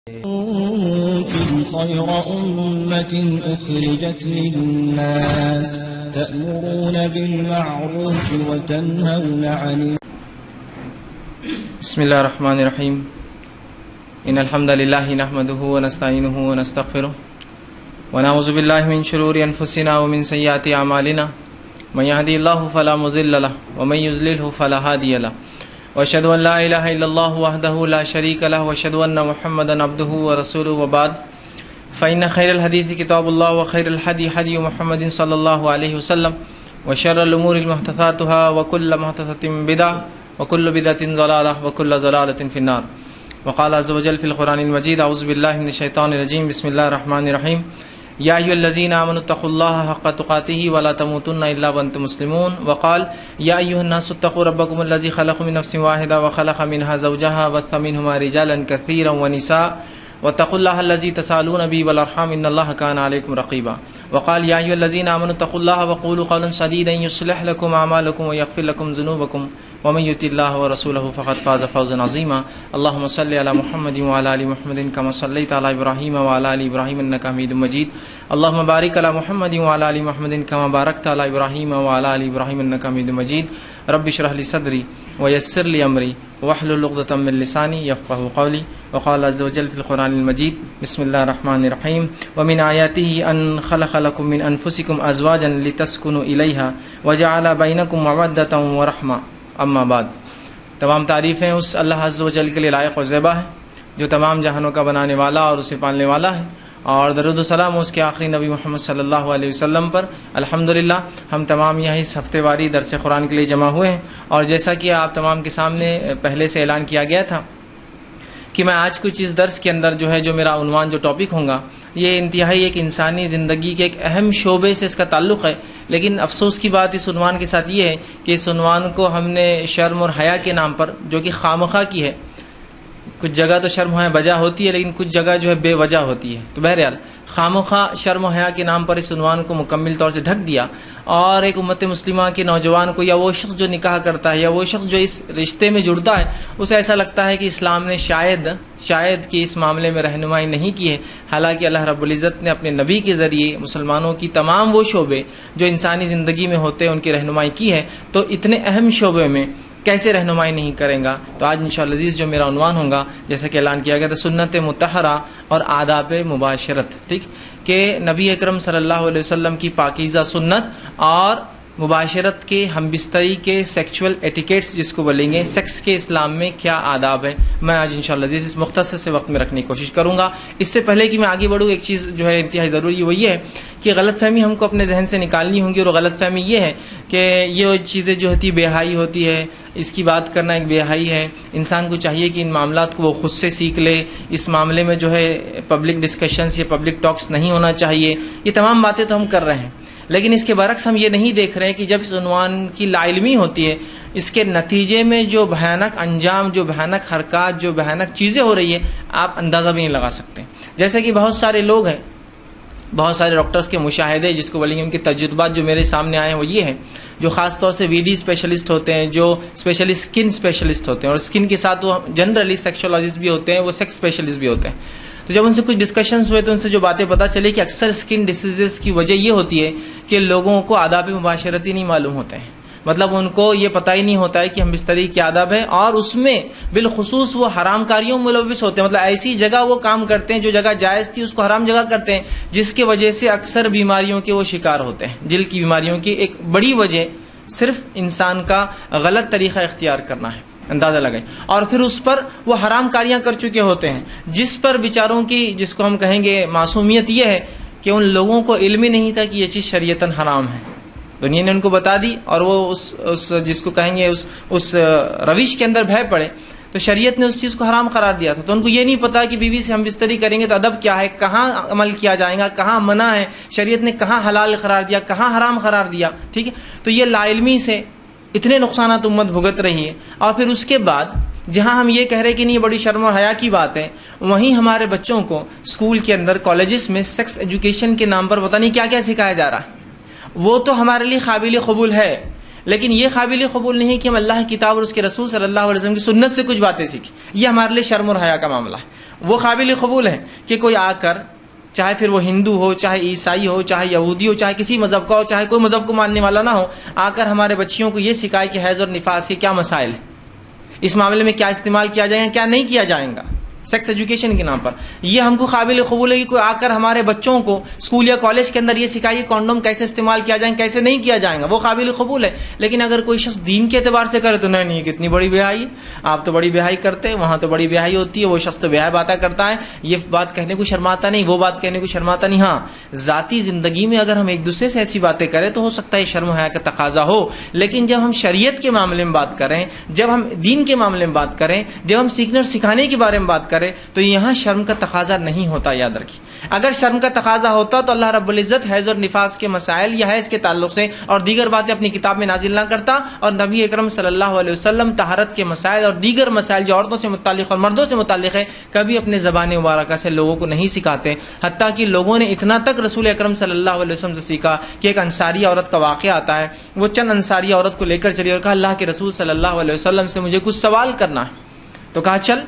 كنتم خير أمة أخرجت للناس تأمرون بالمعروف وتنهون عن بسم الله الرحمن الرحيم إن الحمد لله نحمده ونستعينه ونستغفره ونعوذ بالله من شرور أنفسنا ومن سيئات أعمالنا من يهدي الله فلا مضل له ومن يضلل فلا هادي له وأشهد أن لا إله إلا الله وحده لا شريك له وأشهد أن محمدا عبده ورسوله وبعد فإن خير الحديث كتاب الله وخير الهدي هدي محمد صلى الله عليه وسلم وشر الأمور محدثاتها وكل محدثة بدعة وكل بدعة ضلالة وكل ضلالة في النار. وقال عز وجل في القرآن المجيد أعوذ بالله من الشيطان الرجيم بسم الله الرحمن الرحيم یا ایھا الذین آمنوا اتقوا اللہ حق تقاتہ ولا تموتن الا وانتم مسلمون. وقال یا ایھا الناس اتقوا ربکم الذی خلقکم من نفس واحدہ وخلق منها زوجها وبث منهما رجالا کثیرا ونساء واتقوا الله الذي تسالون به والارحام ان الله كان عليكم رقيبا. وقال يا ايها الذين امنوا اتقوا الله وقولوا قولا سديدا يصلح لكم اعمالكم ويغفر لكم ذنوبكم ومن يطع الله ورسوله فقد فاز فوزا عظيما. اللهم صل على محمد وعلى ال محمد كما صليت على ابراهيم وعلى ال ابراهيم انك حميد مجيد. اللهم بارك على محمد وعلى ال محمد كما باركت على ابراهيم وعلى ال ابراهيم انك حميد مجيد. رب اشرح لي صدري ويسر لي امري واحلل عقدة من لساني يفقهوا قولي. وقال عز وجل في القرآن المجيد بسم الله الرحمن الرحيم ومن آياته أن خلق لكم من أنفسكم أزواجا لتسكنوا إليها وجعل بينكم مودة ورحمة. اما بعد. تمام تعریفیں اس اللہ عز و جل کے لیے لائق و زیبا ہے جو تمام جہانوں کا بنانے والا اور اسے پالنے والا ہے، اور درود و سلام اس کے آخری نبی محمد صلی اللہ علیہ وسلم پر. الحمدللہ ہم تمام یہاں اس ہفتے واری درس قرآن کے لیے جمع ہوئے ہیں، اور جیسا کہ آپ تمام کے سامنے پہلے سے اعلان کیا گیا تھا کہ میں آج کچھ اس درس کے اندر جو میرا عنوان جو ٹاپک ہوگا یہ انتہائی ایک انسانی زندگی کے ایک اہم شعبے سے اس کا تعلق ہے. لیکن افسوس کی بات اس عنوان کے ساتھ یہ ہے کہ اس عنوان کو ہم نے شرم اور حیا کے نام پر، جو کہ خامخواہ کی ہے، کچھ جگہ تو شرم و حیا بجا ہوتی ہے لیکن کچھ جگہ بے وجہ ہوتی ہے، تو بہرحال خامخواہ شرم و حیا کے نام پر اس عنوان کو مکمل طور سے ڈھک دیا. اور ایک امت مسلمہ کے نوجوان کو، یا وہ شخص جو نکاح کرتا ہے یا وہ شخص جو اس رشتے میں جڑتا ہے، اسے ایسا لگتا ہے کہ اسلام نے شاید کہ اس معاملے میں رہنمائی نہیں کی ہے. حالانکہ اللہ رب العزت نے اپنے نبی کے ذریعے مسلمانوں کی تمام وہ شعبے جو انسانی زندگی میں ہوتے ہیں ان کی رہنمائی کی ہے، تو اتنے اہم شعبے میں کیسے رہنمائی نہیں کریں گا. تو آج انشاءاللہ عزیز جو میرا عنوان ہوگا، جیسا کہ اعلان کیا گیا تھا، سنت مطہرہ اور آداب مباشرت. ٹھیک کہ نبی اکرم صلی اللہ علیہ وسلم کی پاکیزہ سنت اور مباشرت کے ہم بستری کے سیکچول ایٹیکیٹس جس کو بولیں گے، سیکس کے اسلام میں کیا آداب ہے، میں آج انشاءاللہ عزیز اس مختصر سے وقت میں رکھنے کی کوشش کروں گا. اس سے پہلے کہ میں آگے بڑھوں، ایک چیز انتہائی ضروری وہ یہ ہے کہ غلط فہمی ہم کو اپنے ذہن سے نکالنی ہوں گی. اور غلط فہمی یہ ہے کہ یہ چیزیں ہوتی بے حیائی ہوتی ہے، اس کی بات کرنا ایک بے حیائی ہے. انسان کو چاہیے کہ ان معاملات کو وہ خود سے سیکھ لے. اس معاملے میں پبلک ڈسکشنز یا پبلک ٹاکس نہیں ہونا چاہیے. یہ تمام باتیں تو ہم کر رہے ہیں، لیکن اس کے برعکس ہم یہ نہیں دیکھ رہے کہ جب اس عنوان کی لا علمی ہوتی ہے، اس کے نتیجے میں جو بھیانک انجام، جو بھیانک حرکات، جو بھیانک چیزیں ہو رہی ہے، آپ اندازہ بھی نہیں لگا سکتے. جیسے کہ بہت سارے لوگ ہیں، بہت سارے ڈاکٹرز کے مشاہدے جس کو بولیں گے، ان کے تجربات جو میرے سامنے آئے ہیں وہ یہ ہیں، جو خاص طور سے وی ڈی اسپیشلسٹ ہوتے ہیں، جو اسپیشلی اسکن اسپیشلسٹ ہوتے ہیں، اور اسکن کے ساتھ وہ جنرلی سیکسولوجسٹ بھی ہوتے ہیں، وہ سیکس اسپیشلسٹ بھی ہوتے ہیں. تو جب ان سے کچھ ڈسکشنز ہوئے تو ان سے جو باتیں پتہ چلے کہ اکثر اسکن ڈیزیزز کی وجہ یہ ہوتی ہے کہ لوگوں کو آداب مباشرتی نہیں معلوم ہوتے ہیں. مطلب ان کو یہ پتہ ہی نہیں ہوتا ہے کہ ہم بستری کے آداب ہے، اور اس میں بالخصوص وہ حرام کاریوں میں ملوث ہوتے ہیں. مطلب ایسی جگہ وہ کام کرتے ہیں جو جگہ جائز تھی اس کو حرام جگہ کرتے ہیں، جس کی وجہ سے اکثر بیماریوں کے وہ شکار ہوتے ہیں. دل کی بیماریوں کی ایک بڑی وجہ صرف انسان کا غلط طریقہ اختیار کرنا ہے. اندازہ لگائیں. اور پھر اس پر وہ حرام کاریاں کر چکے ہوتے ہیں، جس پر بیچاروں کی، جس کو ہم کہیں گے معصومیت یہ ہے کہ ان لوگوں کو علم ہی نہیں تھا کہ یہ چیز شریعتاً حرام ہے. دنیا نے ان کو بتا دی، اور وہ اس جس کو کہیں گے اس روش کے اندر بھے پڑے، تو شریعت نے اس چیز کو حرام قرار دیا تھا. تو ان کو یہ نہیں پتا کہ بیوی سے ہم بستری کریں گے تو ادب کیا ہے، کہاں عمل کیا جائے گا، کہاں منع ہے، شریعت نے کہاں حلال قرار دیا، کہاں حرام قرار دیا. ٹھیک ہے، تو یہ لا علمی سے اتنے نقصانات امت بھگت رہی ہے. اور پھر اس کے بعد جہاں ہم یہ کہہ رہے کہ نہیں، یہ بڑی شرم اور حیا کی بات ہے، وہیں ہمارے بچوں کو اسکول کے اندر، کالجز میں سیکس ایجوکیشن کے نام پر پتہ نہیں کیا کیا سکھایا جا رہا ہے. وہ تو ہمارے لیے قابل قبول ہے، لیکن یہ قابل قبول نہیں کہ ہم اللہ کی کتاب اور اس کے رسول صلی اللہ علیہ وسلم کی سنت سے کچھ باتیں سیکھیں. یہ ہمارے لیے شرم اور حیا کا معاملہ ہے. وہ قابل قبول ہے کہ کوئی آ کر، چاہے پھر وہ ہندو ہو، چاہے عیسائی ہو، چاہے یہودی ہو، چاہے کسی مذہب کا ہو، چاہے کوئی مذہب کو ماننے والا نہ ہو، آ کر ہمارے بچیوں کو یہ سکھائے کہ حیض اور نفاس کے کیا مسائل ہیں، اس معاملے میں کیا استعمال کیا جائے گا، کیا نہیں کیا جائے گا، سیکس ایجوکیشن کے نام پر. یہ ہم کو قابل قبول ہے کہ کوئی آ کر ہمارے بچوں کو اسکول یا کالج کے اندر یہ سکھائے کانڈوم کیسے استعمال کیا جائے، کیسے نہیں کیا جائے گا، وہ قابل قبول ہے. لیکن اگر کوئی شخص دین کے اعتبار سے کرے تو نہیں کتنی بڑی بہائی، آپ تو بڑی بہائی کرتے ہیں، وہاں تو بڑی بہائی ہوتی ہے، وہ شخص تو بہائی باتیں کرتا ہے، یہ بات کہنے کو شرماتا نہیں، وہ بات کہنے کو شرماتا نہیں. ہاں ذاتی زندگی میں اگر ہم ایک دوسرے سے ایسی باتیں کریں تو ہو سکتا ہے شرم و حیا کا تقاضا ہو، لیکن جب ہم شریعت کے معاملے میں بات کریں، جب ہم دین کے معاملے میں بات کریں، جب ہم سیکھنے اور سکھانے کے بارے میں بات کریں تو یہاں شرم کا تقاضا نہیں ہوتا. یاد رکھیے، اگر شرم کا تقاضا ہوتا تو اللہ رب العزت حیض اور نفاس کے مسائل یا حیض کے تعلق سے اور دیگر باتیں اپنی کتاب میں نازل نہ کرتا، اور نبی اکرم صلی اللہ علیہ وسلم طہارت کے مسائل اور دیگر مسائل جو عورتوں سے متعلق اور مردوں سے متعلق ہے کبھی اپنے زبان مبارکہ سے لوگوں کو نہیں سکھاتے. حتیٰ کہ لوگوں نے اتنا تک رسول اکرم صلی اللہ علیہ وسلم سے سیکھا کہ ایک انصاری عورت کا واقعہ آتا ہے، وہ چند انصاری عورت کو لے کر چلی اور کہا اللہ کے رسول صلی اللہ علیہ وسلم سے مجھے کچھ سوال کرنا ہے. تو کہا چل.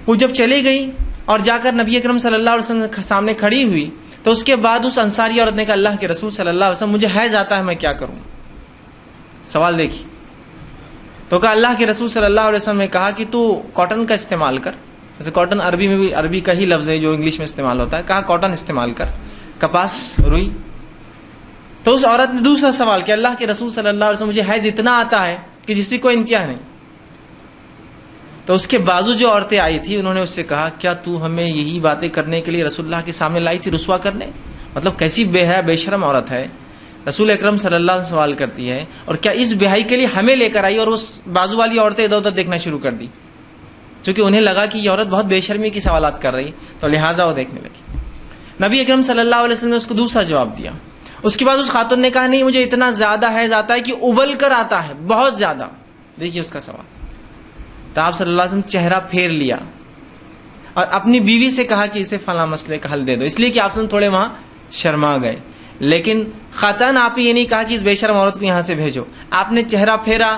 وہ جب چلی گئی اور جا کر نبی اکرم صلی اللہ علیہ وسلم کے سامنے کھڑی ہوئی تو اس کے بعد اس انصاری عورت نے کہا اللہ کے رسول صلی اللہ علیہ وسلم مجھے حیض آتا ہے، میں کیا کروں؟ سوال دیکھیے. تو کہا اللہ کے رسول صلی اللہ علیہ وسلم نے کہا کہ تو کاٹن کا استعمال کر. جیسے کاٹن عربی میں بھی عربی کا ہی لفظ ہے جو انگلش میں استعمال ہوتا ہے، کہا کاٹن استعمال کر، کپاس، روئی. تو اس عورت نے دوسرا سوال کیا اللہ کے رسول صلی اللہ علیہ وسلم مجھے حیض اتنا آتا ہے کہ جس سے کوئی انتہا نہیں. تو اس کے بازو جو عورتیں آئی تھی انہوں نے اس سے کہا کیا تو ہمیں یہی باتیں کرنے کے لیے رسول اللہ کے سامنے لائی تھی، رسوا کرنے؟ مطلب کیسی بے حیا بے شرم عورت ہے، رسول اکرم صلی اللہ علیہ وسلم سوال کرتی ہے اور کیا اس بہائی کے لیے ہمیں لے کر آئی اور اس بازو والی عورتیں ادھر ادھر دیکھنا شروع کر دی، چونکہ انہیں لگا کہ یہ عورت بہت بے شرمی کے سوالات کر رہی تو لہٰذا وہ دیکھنے لگی. نبی اکرم صلی اللہ علیہ وسلم نے اس کو دوسرا جواب دیا. اس کے بعد اس خاتون نے کہا نہیں مجھے اتنا زیادہ حیض آتا ہے کہ ابل کر آتا ہے، بہت زیادہ. دیکھیے اس کا سوال. تو آپ صلی اللہ علیہ وسلم چہرہ پھیر لیا اور اپنی بیوی سے کہا کہ اسے فلاں مسئلے کا حل دے دو، اس لیے کہ آپ تھوڑے وہاں شرما گئے. لیکن خاتون آپ یہ نہیں کہا کہ اس بے شرم عورت کو یہاں سے بھیجو، آپ نے چہرہ پھیرا،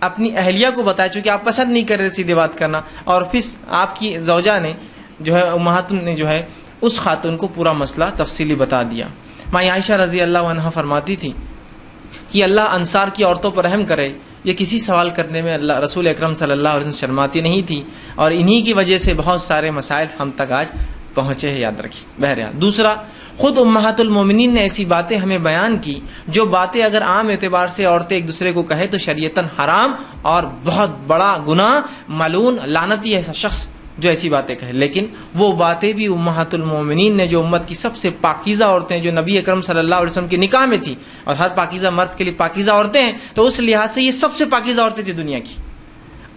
اپنی اہلیہ کو بتایا چونکہ آپ پسند نہیں کر رہے سیدھے بات کرنا، اور پھر آپ کی زوجہ نے جو ہے امہات نے جو ہے اس خاتون کو پورا مسئلہ تفصیلی بتا دیا. ماں عائشہ رضی اللہ عنہا فرماتی تھی کہ اللہ انصار کی عورتوں پر رحم کرے، یہ کسی سوال کرنے میں اللہ رسول اکرم صلی اللہ علیہ وسلم شرماتی نہیں تھی، اور انہی کی وجہ سے بہت سارے مسائل ہم تک آج پہنچے ہیں. یاد رکھیے. بہرحال دوسرا، خود امہات المومنین نے ایسی باتیں ہمیں بیان کی جو باتیں اگر عام اعتبار سے عورتیں ایک دوسرے کو کہے تو شریعتاً حرام اور بہت بڑا گناہ، ملعون لعنتی ایسا شخص جو ایسی باتیں کہے. لیکن وہ باتیں بھی امہات المومنین نے جو امت کی سب سے پاکیزہ عورتیں جو نبی اکرم صلی اللہ علیہ وسلم کے نکاح میں تھی، اور ہر پاکیزہ مرد کے لیے پاکیزہ عورتیں ہیں تو اس لحاظ سے یہ سب سے پاکیزہ عورتیں تھیں دنیا کی،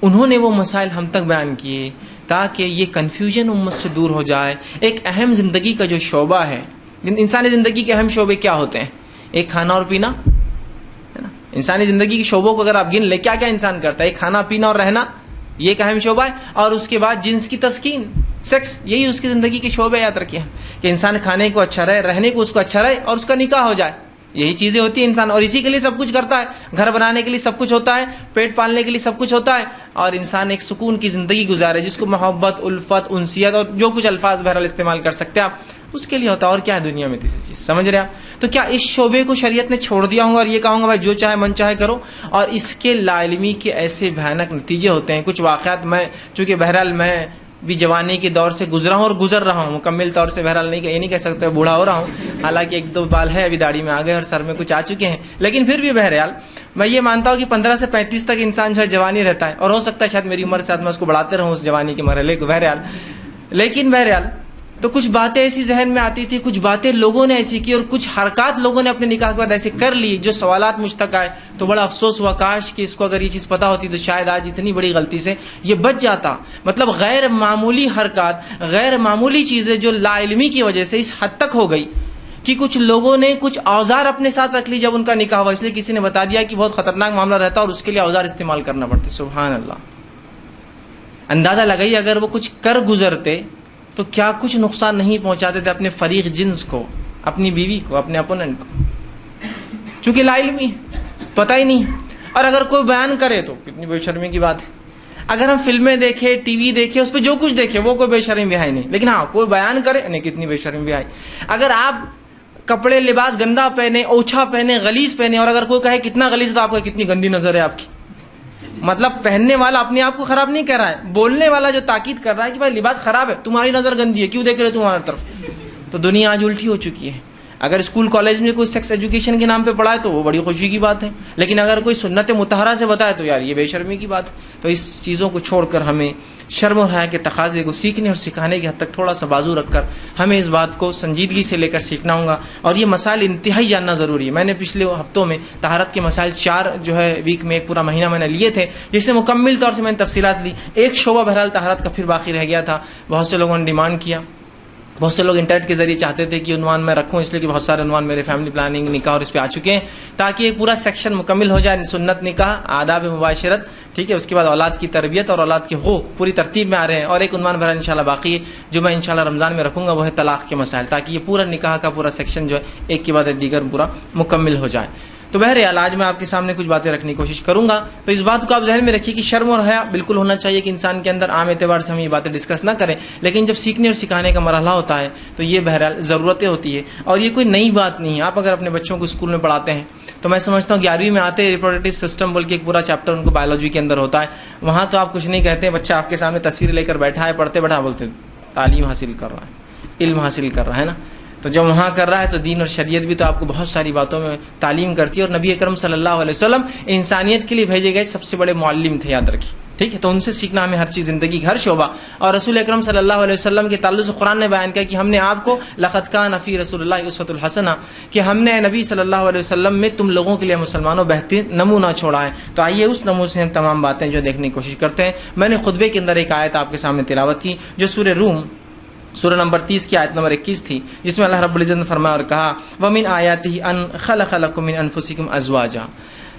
انہوں نے وہ مسائل ہم تک بیان کیے تاکہ یہ کنفیوژن امت سے دور ہو جائے. ایک اہم زندگی کا جو شعبہ ہے، انسانی زندگی کے اہم شعبے کیا ہوتے ہیں؟ ایک کھانا اور پینا ہے نا. انسانی زندگی کے شعبوں کو اگر آپ گن لیں کیا کیا انسان کرتا ہے، ایک کھانا پینا اور رہنا، یہ ایک اہم شعبہ ہے. اور اس کے بعد جنس کی تسکین، سیکس، یہی اس کی زندگی کے شعبے. یاد رکھیے کہ انسان کھانے کو اچھا رہے، رہنے کو اس کو اچھا رہے اور اس کا نکاح ہو جائے، یہی چیزیں ہوتی ہیں انسان، اور اسی کے لیے سب کچھ کرتا ہے. گھر بنانے کے لیے سب کچھ ہوتا ہے، پیٹ پالنے کے لیے سب کچھ ہوتا ہے، اور انسان ایک سکون کی زندگی گزارے جس کو محبت، الفت، انسیت اور جو کچھ الفاظ بہرحال استعمال کر سکتے ہیں آپ، اس کے لیے ہوتا ہے. اور کیا ہے دنیا میں تیسری چیز؟ سمجھ رہے آپ؟ تو کیا اس شعبے کو شریعت نے چھوڑ دیا ہوں اور یہ کہوں گا بھائی جو چاہے من چاہے کرو؟ اور اس کے لا علمی کے ایسے بھیانک نتیجے ہوتے ہیں. کچھ واقعات میں چونکہ بہرحال میں بھی جوانی کے دور سے گزرا ہوں اور گزر رہا ہوں، مکمل طور سے بہرحال یہ نہیں کہہ سکتا بوڑھا ہو رہا ہوں، حالانکہ ایک دو بال ہے ابھی داڑھی میں آ گئے اور سر میں کچھ آ چکے ہیں، لیکن پھر بھی بہرحال میں یہ مانتا ہوں کہ 15 سے 35 تک انسان جو ہے جوانی رہتا ہے، اور ہو سکتا ہے شاید میری عمر کے ساتھ میں اس کو بڑھاتے رہوں اس جوانی کے مرحلے کو. بہرحال لیکن بہرحال تو کچھ باتیں ایسی ذہن میں آتی تھی، کچھ باتیں لوگوں نے ایسی کی اور کچھ حرکات لوگوں نے اپنے نکاح کے بعد ایسے کر لی جو سوالات مجھ تک آئے تو بڑا افسوس ہوا، کاش کہ اس کو اگر یہ چیز پتا ہوتی تو شاید آج اتنی بڑی غلطی سے یہ بچ جاتا. مطلب غیر معمولی حرکات، غیر معمولی چیزیں جو لا علمی کی وجہ سے اس حد تک ہو گئی کہ کچھ لوگوں نے کچھ اوزار اپنے ساتھ رکھ لی جب ان کا نکاح ہوا، اس لیے کسی نے بتا دیا کہ بہت خطرناک معاملہ رہتا اور اس کے لیے اوزار استعمال کرنا پڑتے. سبحان اللہ. اندازہ لگائیے اگر وہ کچھ کر گزرتے تو کیا کچھ نقصان نہیں پہنچاتے تھے اپنے فریق جنس کو، اپنی بیوی کو، اپنے اپوننٹ کو. چونکہ لا علمی پتہ ہی نہیں، اور اگر کوئی بیان کرے تو کتنی بے شرمی کی بات ہے. اگر ہم فلمیں دیکھیں، ٹی وی دیکھیں، اس پہ جو کچھ دیکھیں وہ کوئی بے شرمی بھی ہے نہیں، لیکن ہاں کوئی بیان کرے نہیں کتنی بے شرمی بھی ہے. اگر آپ کپڑے لباس گندا پہنے، اوچھا پہنے، غلیظ پہنے، اور اگر کوئی کہے کتنا غلیظ، تو آپ کو کتنی گندی نظر ہے آپ کی. مطلب پہننے والا اپنے آپ کو خراب نہیں کر رہا ہے، بولنے والا جو تاکید کر رہا ہے کہ بھائی لباس خراب ہے، تمہاری نظر گندی ہے، کیوں دیکھ رہے تمہاری طرف. تو دنیا آج الٹی ہو چکی ہے. اگر اسکول کالج میں کوئی سیکس ایجوکیشن کے نام پہ پڑھائے تو وہ بڑی خوشی کی بات ہے، لیکن اگر کوئی سنت مطہرہ سے بتائے تو یار یہ بے شرمی کی بات ہے. تو اس چیزوں کو چھوڑ کر ہمیں شرم و حیا کے تقاضے کو سیکھنے اور سکھانے کی حد تک تھوڑا سا بازو رکھ کر ہمیں اس بات کو سنجیدگی سے لے کر سیکھنا ہوگا. اور یہ مسائل انتہائی جاننا ضروری ہے. میں نے پچھلے ہفتوں میں طہارت کے مسائل 4 جو ہے ویک میں ایک پورا مہینہ میں نے لیے تھے، جس سے مکمل طور سے میں نے تفصیلات لی. ایک شعبہ بہرحال طہارت کا پھر باقی رہ گیا تھا. بہت سے لوگوں نے ڈیمانڈ کیا، بہت سے لوگ انٹرنیٹ کے ذریعے چاہتے تھے کہ عنوان میں رکھوں، اس لیے کہ بہت سارے عنوان میرے فیملی پلاننگ، نکاح اور اس پہ آ چکے ہیں، تاکہ ایک پورا سیکشن مکمل ہو جائے. سنت نکاح، آداب مباشرت، ٹھیک ہے، اس کے بعد اولاد کی تربیت اور اولاد کے حقوق پوری ترتیب میں آ رہے ہیں. اور ایک عنوان بہرحال انشاءاللہ باقی ہے جو میں انشاءاللہ رمضان میں رکھوں گا، وہ ہے طلاق کے مسائل، تاکہ یہ پورا نکاح کا پورا سیکشن جو ہے ایک کے بعد دیگر پورا مکمل ہو جائے. تو بہرحال آج میں آپ کے سامنے کچھ باتیں رکھنے کی کوشش کروں گا. تو اس بات کو آپ ذہن میں رکھیے کہ شرم اور حیا بالکل ہونا چاہیے کہ انسان کے اندر. عام اعتبار سے ہم یہ باتیں ڈسکس نہ کریں، لیکن جب سیکھنے اور سکھانے کا مرحلہ ہوتا ہے تو یہ بہرحال ضرورتیں ہوتی ہے. اور یہ کوئی نئی بات نہیں ہے. آپ اگر اپنے بچوں کو اسکول میں پڑھاتے ہیں تو میں سمجھتا ہوں 11ویں میں آتے ریپروڈکٹیو سسٹم بول کے ایک پورا چیپٹر ان کو بایولوجی کے اندر ہوتا ہے. وہاں تو آپ کچھ نہیں کہتے، بچہ آپ کے سامنے تصویر لے کر بیٹھا ہے، پڑھتے بیٹھا بولتے تعلیم حاصل کر رہا ہے، علم حاصل کر رہا ہے نا. تو جب وہاں کر رہا ہے تو دین اور شریعت بھی تو آپ کو بہت ساری باتوں میں تعلیم کرتی ہے. اور نبی اکرم صلی اللہ علیہ وسلم انسانیت کے لیے بھیجے گئے سب سے بڑے معلم تھے، یاد رکھیے، ٹھیک ہے. تو ان سے سیکھنا ہمیں ہر چیز، زندگی کا ہر شعبہ. اور رسول اکرم صلی اللہ علیہ وسلم کے تعلق سے قرآن نے بیان کیا کہ ہم نے آپ کو لقد کان فی رسول اللہ اسوۃ الحسنہ، کہ ہم نے نبی صلی اللہ علیہ وسلم میں تم لوگوں کے لیے مسلمانوں بہترین نمونہ چھوڑا ہے. تو آئیے اس نمونے سے ہم تمام باتیں جو دیکھنے کی کوشش کرتے ہیں. میں نے خطبے کے اندر ایک آیت آپ کے سامنے تلاوت کی جو سورہ روم سورہ نمبر 30 کی آیت نمبر 21 تھی، جس میں اللہ رب العزت نے فرمایا اور کہا وَمِنْ آیَاتِهِ أَنْ خَلَقَ لَكُم مِّنْ أَنفُسِكُمْ أَزْوَاجًا،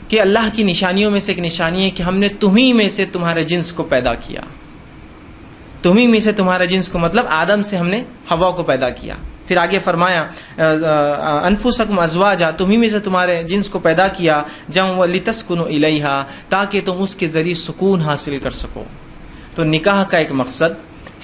کہ اللہ کی نشانیوں میں سے ایک نشانی ہے کہ ہم نے تمہیں میں سے تمہارے جنس کو پیدا کیا. تمہیں میں سے تمہارے جنس کو مطلب آدم سے ہم نے حوا کو پیدا کیا. پھر آگے فرمایا انفسکم ازواجا، تمہیں میں سے تمہارے جنس کو پیدا کیا، جم لتسکنوا الیہا، تاکہ تم اس کے ذریعے سکون حاصل کر سکو. تو نکاح کا ایک مقصد،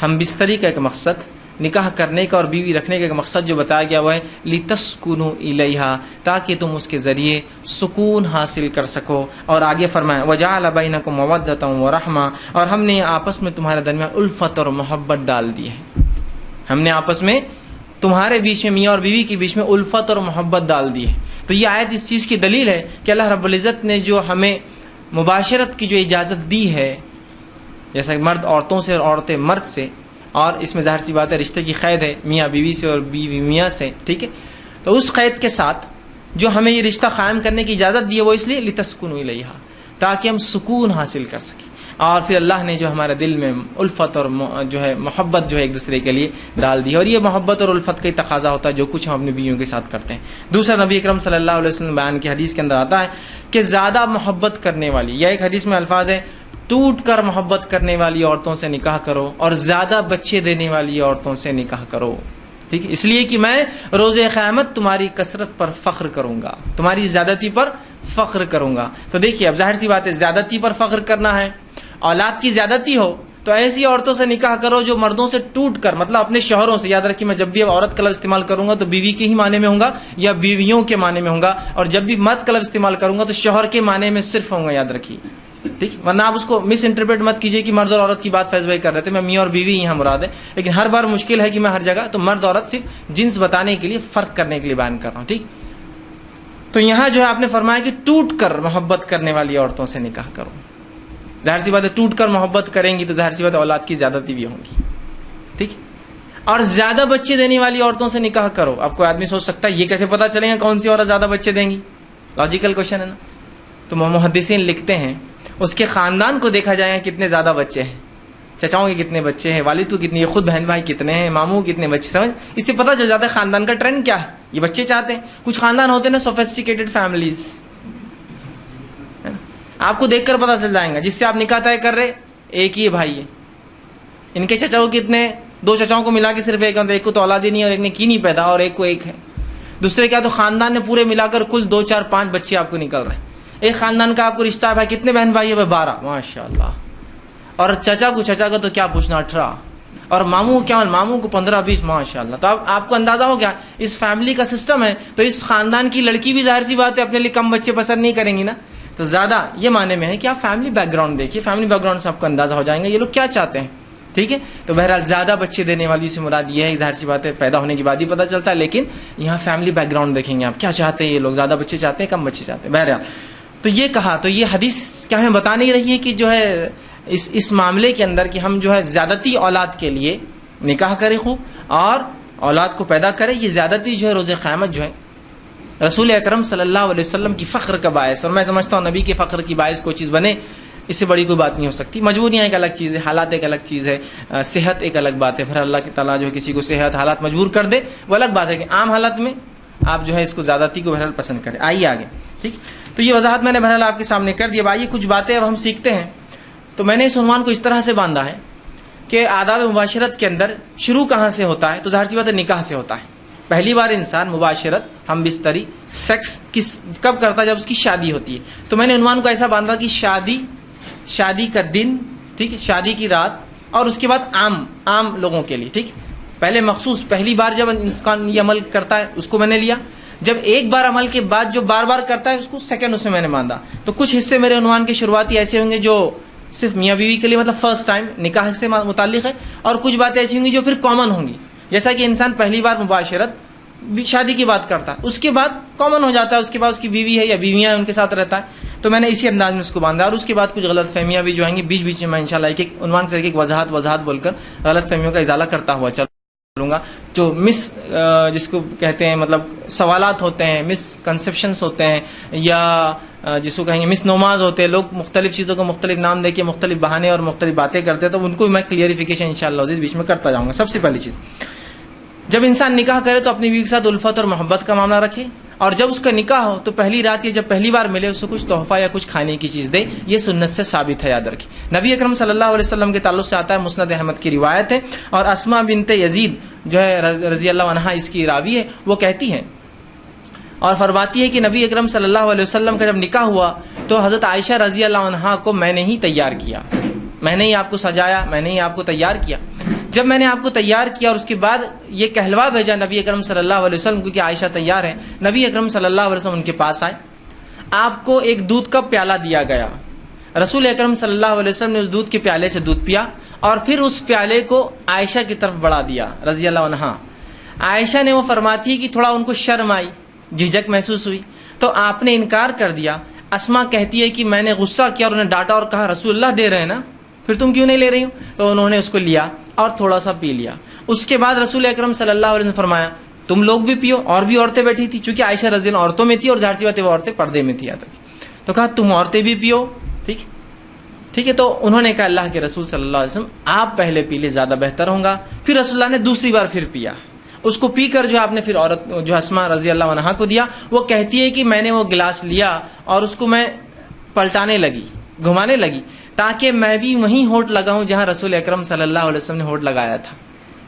ہم بستری کا ایک مقصد، نکاح کرنے کا اور بیوی رکھنے کا ایک مقصد جو بتایا گیا وہ ہے لتسکنوا الیہا، تاکہ تم اس کے ذریعے سکون حاصل کر سکو. اور آگے فرمایا وجعل بینکم مودۃ ورحمہ، اور ہم نے آپس میں تمہارے درمیان الفت اور محبت ڈال دی ہے. ہم نے آپس میں تمہارے بیچ میں، میاں اور بیوی کے بیچ میں الفت اور محبت ڈال دی ہے. تو یہ آیت اس چیز کی دلیل ہے کہ اللہ رب العزت نے جو ہمیں مباشرت کی جو اجازت دی ہے، جیسا کہ مرد عورتوں سے اور عورتیں مرد سے، اور اس میں ظاہر سی بات ہے رشتے کی قید ہے میاں بیوی سے اور بیوی میاں سے، ٹھیک ہے. تو اس قید کے ساتھ جو ہمیں یہ رشتہ قائم کرنے کی اجازت دی ہے وہ اس لیے لتسکنوا الیہا، تاکہ ہم سکون حاصل کر سکیں. اور پھر اللہ نے جو ہمارے دل میں الفت اور جو ہے محبت جو ہے ایک دوسرے کے لیے ڈال دی ہے. اور یہ محبت اور الفت کا ہی تقاضا ہوتا ہے جو کچھ ہم اپنی بیویوں کے ساتھ کرتے ہیں. دوسرا نبی اکرم صلی اللہ علیہ وسلم بیان کی حدیث کے اندر آتا ہے کہ زیادہ محبت کرنے والی، یا ایک حدیث میں الفاظ ہے ٹوٹ کر محبت کرنے والی عورتوں سے نکاح کرو اور زیادہ بچے دینے والی عورتوں سے نکاح کرو. ٹھیک ہے، اس لیے کہ میں روز قیامت تمہاری کثرت پر فخر کروں گا، تمہاری زیادتی پر فخر کروں گا. تو دیکھیے اب ظاہر سی بات ہے زیادتی پر فخر کرنا ہے، اولاد کی زیادتی ہو تو ایسی عورتوں سے نکاح کرو جو مردوں سے ٹوٹ کر، مطلب اپنے شوہروں سے. یاد رکھیے میں جب بھی اب عورت کا لفظ استعمال کروں گا تو بیوی کے ہی معنی میں ہوں گا یا بیویوں کے معنی میں ہوں گا، اور جب بھی مرد کا لفظ استعمال کروں گا تو شوہر کے معنی میں صرف ہوں گا. یاد رکھیے، ٹھیک، ورنہ آپ اس کو مس انٹرپریٹ مت کیجیے کہ مرد اور عورت کی بات فیض بھائی کر رہے تھے، میں میاں اور بیوی یہاں مراد ہے. لیکن ہر بار مشکل ہے کہ میں ہر جگہ تو مرد عورت صرف جنس بتانے کے لیے، فرق کرنے کے لیے بیان کر رہا ہوں. ٹھیک، تو یہاں جو ہے آپ نے فرمایا کہ ٹوٹ کر محبت کرنے والی عورتوں سے نکاح کرو. ظاہر سی بات ہے ٹوٹ کر محبت کریں گی تو ظاہر سی بات ہے اولاد کی زیادتی بھی ہوں گی. ٹھیک، اور زیادہ بچے دینے والی عورتوں سے نکاح کرو. اب کوئی آدمی سوچ سکتا ہے یہ کیسے پتا چلے گا کون سی عورت زیادہ بچے دیں گی؟ لاجیکل کوشچن ہے نا. تو محدثین لکھتے ہیں اس کے خاندان کو دیکھا جائے گا کتنے زیادہ بچے ہیں، چچاؤں کے کتنے بچے ہیں، والد کو کتنی، خود بہن بھائی کتنے ہیں، ماموں کتنے بچے. سمجھ، اس سے پتہ چل جاتا ہے خاندان کا ٹرینڈ کیا ہے. یہ بچے چاہتے ہیں. کچھ خاندان ہوتے ہیں نا سوفسٹیکیٹڈ فیملیز، آپ کو دیکھ کر پتہ چل جائے گا. جس سے آپ نکاح طے کر رہے ایک ہی بھائی ہے، ان کے چچاؤں کتنے، 2 چچاؤں کو ملا کے صرف ایک کو تو اولاد ہی نہیں اور ایک نے کی نہیں پیدا اور ایک کو ایک ہے. دوسرے کیا تو خاندان نے پورے ملا کر کل 2 4 5 بچے آپ کو نکل رہے ہیں. ایک خاندان کا آپ کو رشتہ ہے بھائی کتنے بہن بھائی ہے؟ 12. ماشاء اللہ. اور چچا کا تو کیا پوچھنا 18، اور ماموں کیا، ماموں کو 15-20، ماشاءاللہ. تو اب آپ کو اندازہ ہو گیا اس فیملی کا سسٹم ہے. تو اس خاندان کی لڑکی بھی ظاہر سی بات ہے اپنے لیے کم بچے پسند نہیں کریں گی نا. تو زیادہ یہ معنی میں ہے کہ آپ فیملی بیک گراؤنڈ دیکھیے، فیملی بیک گراؤنڈ سے آپ کو اندازہ ہو جائیں گے یہ لوگ کیا چاہتے ہیں. ٹھیک ہے. تو بہرحال زیادہ بچے دینے والی سے مراد یہ ہے، ظاہر سی بات ہے پیدا ہونے کے بعد ہی پتہ چلتا ہے، لیکن یہاں فیملی بیک گراؤنڈ دیکھیں گے آپ کیا چاہتے ہیں یہ لوگ، زیادہ بچے چاہتے ہیں کم بچے چاہتے ہیں. بہرحال تو یہ کہا، تو یہ حدیث کیا ہمیں بتا نہیں رہی ہے کہ جو ہے اس معاملے کے اندر کہ ہم جو ہے زیادتی اولاد کے لیے نکاح کریں خوب اور اولاد کو پیدا کریں. یہ زیادتی جو ہے روز قیامت جو ہے رسول اکرم صلی اللہ علیہ وسلم کی فخر کا باعث، اور میں سمجھتا ہوں نبی کے فخر کی باعث کوئی چیز بنے اس سے بڑی کوئی بات نہیں ہو سکتی. مجبوریاں ایک الگ چیز ہے، حالات ایک الگ چیز ہے، صحت ایک الگ بات ہے. پھر اللہ تعالیٰ جو ہے کسی کو صحت حالات مجبور کر دے وہ الگ بات ہے کہ عام حالات میں آپ جو ہے اس کو زیادتی کو بہرحال پسند کریں. آئیے آگے. ٹھیک. تو یہ وضاحت میں نے بہرحال آپ کے سامنے کر دی. اب آئیے کچھ باتیں اب ہم سیکھتے ہیں. تو میں نے اس عنوان کو اس طرح سے باندھا ہے کہ آداب مباشرت کے اندر شروع کہاں سے ہوتا ہے؟ تو ظاہر سی بات ہے نکاح سے ہوتا ہے. پہلی بار انسان مباشرت، ہم بستری، سیکس کب کرتا ہے؟ جب اس کی شادی ہوتی ہے. تو میں نے عنوان کو ایسا باندھا کہ شادی کا دن، ٹھیک ہے، شادی کی رات، اور اس کے بعد عام لوگوں کے لیے. ٹھیک. پہلے مخصوص پہلی بار جب انسان یہ عمل کرتا ہے اس کو میں نے لیا. جب ایک بار عمل کے بعد جو بار بار کرتا ہے اس کو سیکنڈ اس میں نے باندھا. تو کچھ حصے میرے عنوان کے شروعاتی ایسے ہوں گے جو صرف میاں بیوی کے لیے مطلب فرسٹ ٹائم نکاح سے متعلق ہے، اور کچھ باتیں ایسی ہوں گی جو پھر کامن ہوں گی. جیسا کہ انسان پہلی بار مباشرت شادی کی بات کرتا ہے، اس کے بعد کامن ہو جاتا ہے، اس کے بعد اس کی بیوی ہے یا بیویاں ان کے ساتھ رہتا ہے. تو میں نے اسی انداز میں اس کو باندھا. اور اس کے بعد کچھ غلط فہمیاں بھی جو آئیں گی بیچ بیچ میں انشاءاللہ ایک عنوان سے ایک وضاحت بول کر غلط فہمیوں کا ازالہ کرتا ہوا چلوں گا. جو جس کو کہتے ہیں مطلب سوالات ہوتے ہیں، مس کنسیپشنس ہوتے ہیں، یا جس کو کہیں گے مس نوماز ہوتے ہیں. لوگ مختلف چیزوں کو مختلف نام دے کے مختلف بہانے اور مختلف باتیں کرتے ہیں، تو ان کو میں کلیئریفیکیشن انشاءاللہ عزیز بیچ میں کرتا جاؤں گا. سب سے پہلی چیز، جب انسان نکاح کرے تو اپنی بیوی کے ساتھ الفت اور محبت کا معاملہ رکھے، اور جب اس کا نکاح ہو تو پہلی رات یا جب پہلی بار ملے اسے کچھ تحفہ یا کچھ کھانے کی چیز دے. یہ سنت سے ثابت ہے، یاد رکھیں. نبی اکرم صلی اللہ علیہ وسلم کے تعلق سے آتا ہے، مسند احمد کی روایت ہے، اور اسماء بنت یزید جو ہے رضی اللہ عنہا اس کی راوی ہے، وہ کہتی ہیں اور فرماتی ہے کہ نبی اکرم صلی اللہ علیہ وسلم کا جب نکاح ہوا تو حضرت عائشہ رضی اللہ عنہا کو میں نے ہی تیار کیا، میں نے ہی آپ کو سجایا، میں نے ہی آپ کو تیار کیا. جب میں نے آپ کو تیار کیا اور اس کے بعد یہ کہلوا بھیجا نبی اکرم صلی اللہ علیہ وسلم کو کہ عائشہ تیار ہے، نبی اکرم صلی اللہ علیہ وسلم ان کے پاس آئے. آپ کو ایک دودھ کا پیالہ دیا گیا. رسول اکرم صلی اللہ علیہ وسلم نے اس دودھ کے پیالے سے دودھ پیا اور پھر اس پیالے کو عائشہ کی طرف بڑھا دیا رضی اللہ عنہا. عائشہ نے وہ فرماتی کہ تھوڑا ان کو شرم آئی، جھجک محسوس ہوئی، تو آپ نے انکار کر دیا. اسما کہتی ہے کہ میں نے غصہ کیا اور انہیں ڈانٹا اور کہا رسول اللہ دے رہے ہیں نا، پھر تم کیوں نہیں لے رہی ہو؟ تو انہوں نے اس کو لیا اور تھوڑا سا پی لیا. اس کے بعد رسول اکرم صلی اللہ علیہ وسلم نے فرمایا تم لوگ بھی پیو. اور بھی عورتیں بیٹھی تھی، چونکہ عائشہ رضی اللہ عورتوں میں تھی اور ظاہر سی بات ہے وہ عورتیں پردے میں تھی یاد رکھی. تو کہا تم عورتیں بھی پیو. ٹھیک ہے. تو انہوں نے کہا اللہ کے رسول صلی اللہ علیہ وسلم آپ پہلے پی لے زیادہ بہتر ہوگا. پھر رسول اللہ نے دوسری بار پھر پیا. اس کو پی کر جو آپ نے پھر عورت جو اسماء رضی اللہ عنہا کو دیا. وہ کہتی ہے کہ میں نے وہ گلاس لیا اور اس کو میں پلٹانے لگی، گھمانے لگی، تاکہ میں بھی وہیں ہونٹ لگاؤں جہاں رسول اکرم صلی اللہ علیہ وسلم نے ہونٹ لگایا تھا.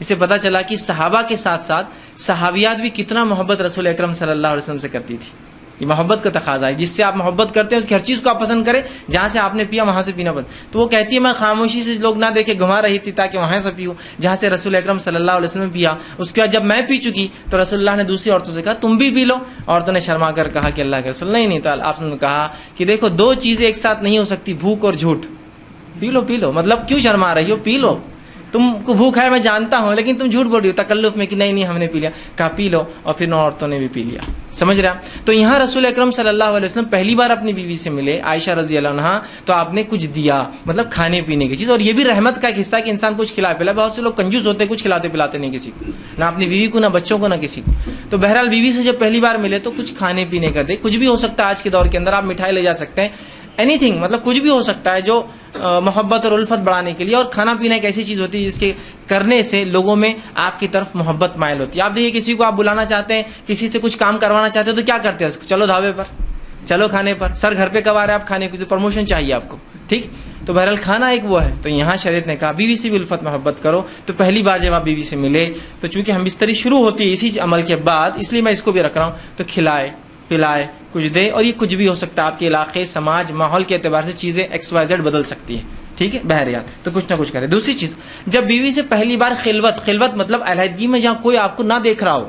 اس سے پتہ چلا کہ صحابہ کے ساتھ ساتھ صحابیات بھی کتنا محبت رسول اکرم صلی اللہ علیہ وسلم سے کرتی تھی. یہ محبت کا تقاضا ہے، جس سے آپ محبت کرتے ہیں اس کی ہر چیز کو آپ پسند کریں، جہاں سے آپ نے پیا وہاں سے پینا پسند. تو وہ کہتی ہے میں خاموشی سے لوگ نہ دیکھے گھما رہی تھی تاکہ وہاں سے پیوں جہاں سے رسول اکرم صلی اللہ علیہ وسلم پیا. اس کے بعد جب میں پی چکی تو رسول اللہ نے دوسری عورتوں سے کہا تم بھی پی لو. عورتوں نے شرما کر کہا کہ اللہ کے رسول نہیں تو آپ نے کہا کہ دیکھو دو چیزیں ایک ساتھ نہیں ہو سکتی، بھوک اور جھوٹ. پی لو. مطلب کیوں شرما رہی ہو؟ پی لو. تم کو بھوک ہے میں جانتا ہوں، لیکن تم جھوٹ بول رہی ہو تکلف میں کہ نہیں ہم نے پی لیا. کہا پی لو، اور پھر نو عورتوں نے بھی پی لیا. سمجھ رہا؟ تو یہاں رسول اکرم صلی اللہ علیہ وسلم پہلی بار اپنی بیوی سے ملے عائشہ رضی اللہ عنہا، تو آپ نے کچھ دیا، مطلب کھانے پینے کی چیز. اور یہ بھی رحمت کا ایک حصہ کہ انسان کچھ کھلا پلا. بہت سے لوگ کنجوس ہوتے ہیں، کچھ کھلاتے پلاتے نہیں کسی کو، نہ اپنی بیوی کو، نہ بچوں کو، نہ کسی کو. تو بہرحال بیوی سے جب پہلی بار ملے تو کچھ کھانے پینے کا دے. کچھ بھی ہو سکتا ہے آج کے دور کے اندر، آپ مٹھائی لے جا سکتے ہیں، اینی تھنگ، مطلب کچھ بھی ہو سکتا ہے جو محبت اور الفت بڑھانے کے لیے. اور کھانا پینا ایک ایسی چیز ہوتی ہے جس کے کرنے سے لوگوں میں آپ کی طرف محبت مائل ہوتی ہے. آپ دیکھیے کسی کو آپ بلانا چاہتے ہیں، کسی سے کچھ کام کروانا چاہتے ہیں تو کیا کرتے ہیں؟ چلو ڈھابے پر، چلو کھانے پر. سر گھر پہ کب آ رہے ہیں آپ کھانے کی؟ تو پروموشن چاہیے آپ کو. ٹھیک. تو بہرحال کھانا ایک وہ ہے. تو یہاں شریعت نے کہا بیوی سے بھی الفت محبت کرو. تو پہلی بار جب آپ بیوی سے ملے تو چونکہ ہم بستری شروع ہوتی ہے اسی عمل کے بعد، اس لیے میں اس کو بھی رکھ رہا ہوں. تو کھلائے پلائے، کچھ دے. اور یہ کچھ بھی ہو سکتا ہے، آپ کے علاقے، سماج، ماحول کے اعتبار سے چیزیں XYZ بدل سکتی ہے. ٹھیک ہے بہرحال تو کچھ نہ کچھ کرے. دوسری چیز، جب بیوی سے پہلی بار خلوت مطلب علیحدگی میں جہاں کوئی آپ کو نہ دیکھ رہا ہو،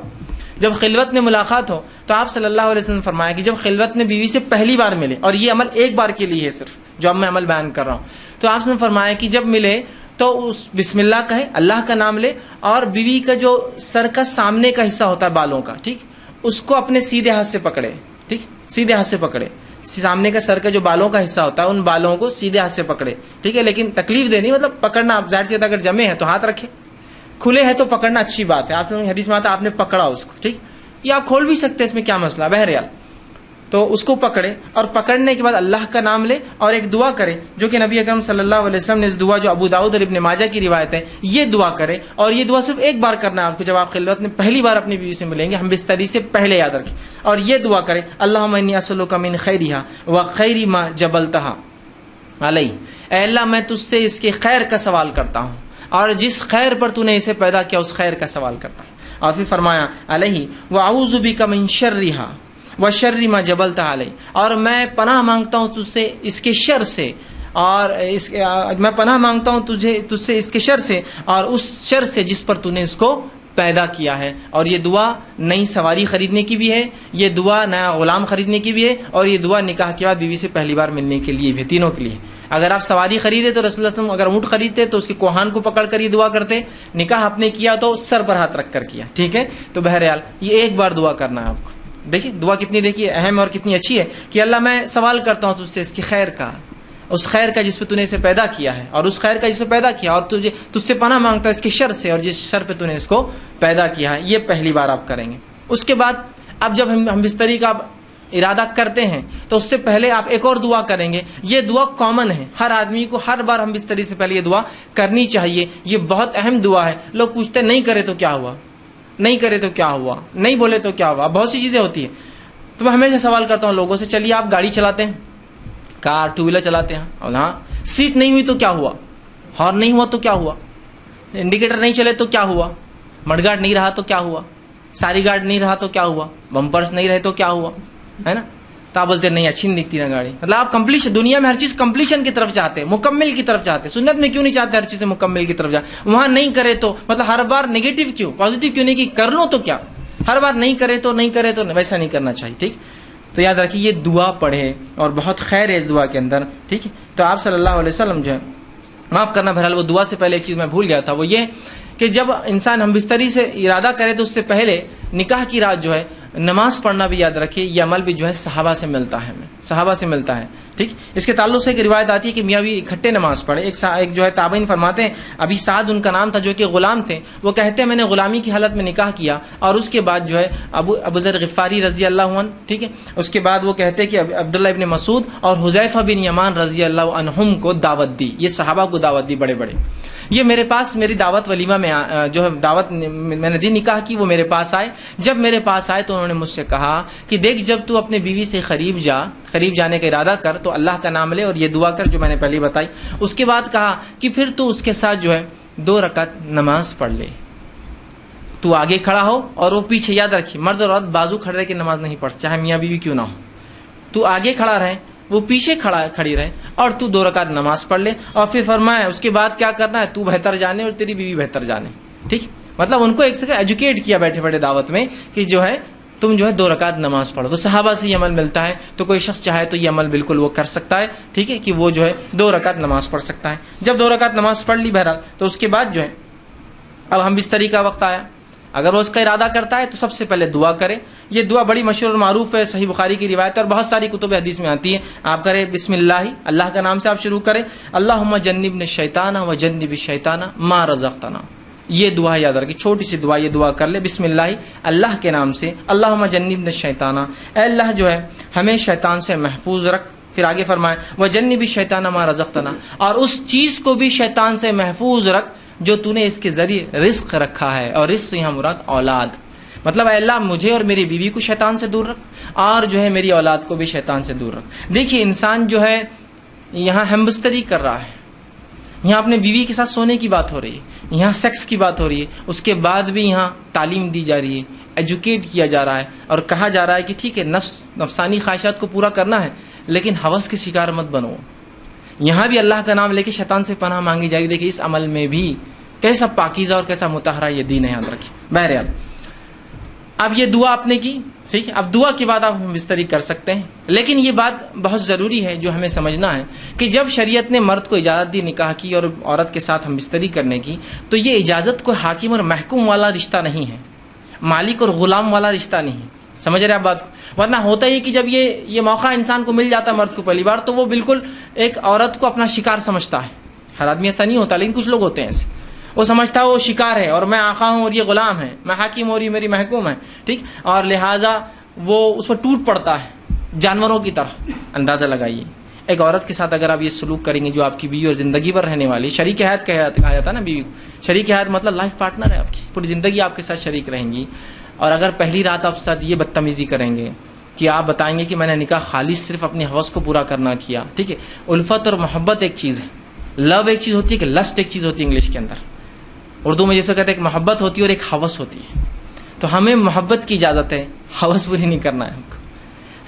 جب خلوت میں ملاقات ہو تو آپ صلی اللہ علیہ وسلم نے فرمایا کہ جب خلوت میں بیوی سے پہلی بار ملے، اور یہ عمل ایک بار کے لیے ہے صرف جو اب میں عمل بیان کر رہا ہوں، تو آپ نے فرمایا کہ جب ملے تو اس بسم اللہ کہے، اللہ کا نام لے، اور بیوی کا جو سر کا سامنے کا حصہ ہوتا ہے بالوں کا، ٹھیک، اس کو اپنے سیدھے ہاتھ سے پکڑے، ٹھیک، سیدھے ہاتھ سے پکڑے، سامنے کا سر کا جو بالوں کا حصہ ہوتا ہے ان بالوں کو سیدھے ہاتھ سے پکڑے، ٹھیک ہے، لیکن تکلیف دینی مطلب پکڑنا، ظاہر سی بات اگر جمے ہیں تو ہاتھ رکھے، کھلے ہیں تو پکڑنا اچھی بات ہے. آپ نے حدیث میں آتا آپ نے پکڑا اس کو، ٹھیک، یہ آپ کھول بھی سکتے ہیں، اس میں کیا مسئلہ. بہرحال تو اس کو پکڑے، اور پکڑنے کے بعد اللہ کا نام لے اور ایک دعا کرے جو کہ نبی اکرم صلی اللہ علیہ وسلم نے اس دعا جو ابو داؤد اور ابن ماجہ کی روایت ہے یہ دعا کرے. اور یہ دعا صرف ایک بار کرنا ہے آپ کو جب آپ خلوت میں پہلی بار اپنی بیوی سے ملیں گے، ہم بستری سے پہلے یاد رکھیں. اور یہ دعا کرے اللہم انی اسألک من خیرہا وخیر ما جبلتہا علیہ، اے اللہ میں تجھ سے اس کے خیر کا سوال کرتا ہوں اور جس خیر پر تو نے اسے پیدا کیا اس خیر کا سوال کرتا ہوں. اور پھر فرمایا علیہ واعوذ بک من شرہا وشر ما جبلتہا علیہ، اور میں پناہ مانگتا ہوں تجھ سے اس کے شر سے، اور میں پناہ مانگتا ہوں تجھ سے اس کے شر سے اور اس شر سے جس پر تو نے اس کو پیدا کیا ہے. اور یہ دعا نئی سواری خریدنے کی بھی ہے، یہ دعا نیا غلام خریدنے کی بھی ہے، اور یہ دعا نکاح کے بعد بیوی سے پہلی بار ملنے کے لیے بھی، تینوں کے لیے. اگر آپ سواری خریدے تو رسول اللہ صلی اللہ علیہ وسلم اگر اونٹ خریدتے تو اس کے کوہان کو پکڑ کر یہ دعا کرتے، نکاح آپ نے کیا تو سر پر ہاتھ رکھ کر کیا، ٹھیک ہے. تو بہرحال یہ ایک بار دعا کرنا ہے آپ کو. دیکھیے دعا کتنی دیکھیے اہم اور کتنی اچھی ہے کہ اللہ میں سوال کرتا ہوں تجھ سے اس کی خیر کا، اس خیر کا جس پہ تو نے اسے پیدا کیا ہے، اور اس خیر کا جسے پیدا کیا، اور تجھ سے پناہ مانگتا ہوں اس کے شر سے اور جس شر پہ تو نے اس کو پیدا کیا ہے. یہ پہلی بار آپ کریں گے. اس کے بعد اب جب ہم بستری کا ارادہ کرتے ہیں تو اس سے پہلے آپ ایک اور دعا کریں گے. یہ دعا کامن ہے، ہر آدمی کو ہر بار ہم بستری سے پہلے یہ دعا کرنی چاہیے. یہ بہت اہم دعا ہے. لوگ پوچھتے ہیں نہیں کرے تو کیا ہوا، نہیں کرے تو کیا ہوا، نہیں بولے تو کیا ہوا، بہت سی چیزیں ہوتی ہیں. تو میں ہمیشہ سوال کرتا ہوں لوگوں سے، چلیے آپ گاڑی چلاتے ہیں، کار ٹو ویلر چلاتے ہیں، اور ہاں سیٹ نہیں ہوئی تو کیا ہوا، ہارن نہیں ہوا تو کیا ہوا، انڈیکیٹر نہیں چلے تو کیا ہوا، مڈ گارڈ نہیں رہا تو کیا ہوا، ساری گارڈ نہیں رہا تو کیا ہوا، بمپرس نہیں رہے تو کیا ہوا، ہے نا. تو آپ بولتے نہیں اچھی نہیں دکھتی نا گاڑی. مطلب آپ کمپلیشن، دنیا میں ہر چیز کمپلیشن کی طرف چاہتے ہیں، مکمل کی طرف چاہتے ہیں. سنت میں کیوں نہیں چاہتے ہر چیز مکمل کی طرف جائے؟ وہاں نہیں کرے تو مطلب ہر بار نیگیٹو کیوں، پازیٹیو کیوں نہیں کہ کر لوں تو کیا، ہر بار نہیں کرے تو ویسا نہیں کرنا چاہیے. ٹھیک، تو یاد رکھیے یہ دعا پڑھے اور بہت خیر ہے اس دعا کے اندر. ٹھیک ہے، تو آپ صلی اللہ علیہ وسلم جو ہے، معاف کرنا بہرحال وہ دعا سے پہلے ایک چیز میں بھول گیا تھا، وہ یہ کہ جب انسان ہم بستری سے ارادہ کرے تو اس سے پہلے نکاح کی رات جو ہے نماز پڑھنا بھی یاد رکھیے. یہ عمل بھی جو ہے صحابہ سے ملتا ہے، صحابہ سے ملتا ہے. ٹھیک، اس کے تعلق سے ایک روایت آتی ہے کہ میاں بھی اکٹھے نماز پڑھے. ایک جو ہے تابعین فرماتے ہیں، ابھی سعد ان کا نام تھا جو کہ غلام تھے، وہ کہتے ہیں میں نے غلامی کی حالت میں نکاح کیا اور اس کے بعد جو ہے ابو ذر غفاری رضی اللہ عنہ، ٹھیک ہے، اس کے بعد وہ کہتے ہیں کہ عبداللہ ابن مسعود اور حذیفہ بن یمان رضی اللہ عنہم کو دعوت دی. یہ صحابہ کو دعوت دی بڑے بڑے. یہ میرے پاس میری دعوت ولیمہ میں جو ہے دعوت میں نے دی نکاح کی، وہ میرے پاس آئے. جب میرے پاس آئے تو انہوں نے مجھ سے کہا کہ دیکھ جب تو اپنے بیوی سے قریب جانے کا ارادہ کر تو اللہ کا نام لے اور یہ دعا کر جو میں نے پہلے بتائی. اس کے بعد کہا کہ پھر تو اس کے ساتھ جو ہے 2 رکعت نماز پڑھ لے. تو آگے کھڑا ہو اور وہ پیچھے. یاد رکھیے مرد اور عورت بازو کھڑے رہ کے نماز نہیں پڑھ، چاہے میاں بیوی کیوں نہ ہو. تو آگے کھڑا رہے، وہ پیچھے کھڑی رہے اور تو 2 رکعت نماز پڑھ لے. اور پھر فرمایا اس کے بعد کیا کرنا ہے، تو بہتر جانے اور تیری بیوی بہتر جانے. ٹھیک، مطلب ان کو ایک سے ایجوکیٹ کیا بیٹھے بیٹھے دعوت میں کہ جو ہے تم جو ہے 2 رکعت نماز پڑھو. تو صحابہ سے یہ عمل ملتا ہے، تو کوئی شخص چاہے تو یہ عمل بالکل وہ کر سکتا ہے. ٹھیک ہے، کہ وہ جو ہے 2 رکعت نماز پڑھ سکتا ہے. جب 2 رکعت نماز پڑھ لی بہرحال تو اس کے بعد جو ہے اب ہم بستری کا وقت آیا. اگر وہ اس کا ارادہ کرتا ہے تو سب سے پہلے دعا کرے. یہ دعا بڑی مشہور اور معروف ہے، صحیح بخاری کی روایت ہے اور بہت ساری کتب حدیث میں آتی ہے. آپ کرے بسم اللہ کا نام سے آپ شروع کریں. اللہم جنبنا الشیطان وجنب الشیطان ما رزقتنا. یہ دعا یاد رکھیں، چھوٹی سی دعا. یہ دعا کر لے بسم اللہ کے نام سے. اللہم جنبنا الشیطان، اے اللہ جو ہے ہمیں شیطان سے محفوظ رکھ. پھر آگے فرمائے وجنب الشیطان ما رزقتنا، اور اس چیز کو بھی شیطان سے محفوظ رکھ جو تو نے اس کے ذریعے رزق رکھا ہے. اور رزق یہاں مراد اولاد. مطلب اے اللہ مجھے اور میری بیوی کو شیطان سے دور رکھ اور جو ہے میری اولاد کو بھی شیطان سے دور رکھ. دیکھیے انسان جو ہے یہاں ہمبستری کر رہا ہے، یہاں اپنے بیوی کے ساتھ سونے کی بات ہو رہی ہے، یہاں سیکس کی بات ہو رہی ہے. اس کے بعد بھی یہاں تعلیم دی جا رہی ہے، ایجوکیٹ کیا جا رہا ہے اور کہا جا رہا ہے کہ ٹھیک ہے نفسانی خواہشات کو پورا کرنا ہے لیکن ہوس کے شکار مت بنو. یہاں بھی اللہ کا نام لے کے شیطان سے پناہ مانگی جا رہی. دیکھیے اس عمل میں بھی کیسا پاکیزہ اور کیسا مطہرہ یہ دین ہے, یاد رکھیں. بہرحال اب یہ دعا آپ نے کی, ٹھیک ہے, اب دعا کے بعد آپ بستری کر سکتے ہیں. لیکن یہ بات بہت ضروری ہے جو ہمیں سمجھنا ہے کہ جب شریعت نے مرد کو اجازت دی نکاح کی اور عورت کے ساتھ ہم بستری کرنے کی, تو یہ اجازت کوئی حاکم اور محکوم والا رشتہ نہیں ہے, مالک اور غلام والا رشتہ نہیں ہے. سمجھ رہے آپ بات کو؟ ورنہ ہوتا ہی کہ جب یہ موقع انسان کو مل جاتا ہے مرد کو پہلی بار, تو وہ بالکل ایک عورت کو اپنا شکار سمجھتا ہے. ہر آدمی ایسا نہیں ہوتا, لیکن کچھ لوگ ہوتے ہیں ایسے. وہ سمجھتا ہے وہ شکار ہے اور میں آقا ہوں اور یہ غلام ہے, میں حاکم اور یہ میری محکوم ہے, ٹھیک, اور لہٰذا وہ اس پر ٹوٹ پڑتا ہے جانوروں کی طرح. اندازہ لگائیے ایک عورت کے ساتھ اگر آپ یہ سلوک کریں گے جو آپ کی بیوی اور زندگی بھر رہنے والی, شریک حیات کہا جاتا ہے نا بیوی کو, شریک حیات مطلب لائف پارٹنر ہے آپ کی, پوری زندگی آپ کے ساتھ شریک رہیں گی. اور اگر پہلی رات آپ ساتھ یہ بدتمیزی کریں گے کہ آپ بتائیں گے کہ میں نے نکاح خالص صرف اپنی حوث کو پورا کرنا کیا, ٹھیک ہے. الفت اور محبت ایک چیز ہے, لو ایک چیز ہوتی ہے, کہ لسٹ ایک چیز ہوتی ہے انگلش کے اندر. اردو میں جیسے کہتے ہیں ایک محبت ہوتی ہے اور ایک حوث ہوتی ہے. تو ہمیں محبت کی اجازت ہے, حوث پوری نہیں کرنا ہے ہم کو.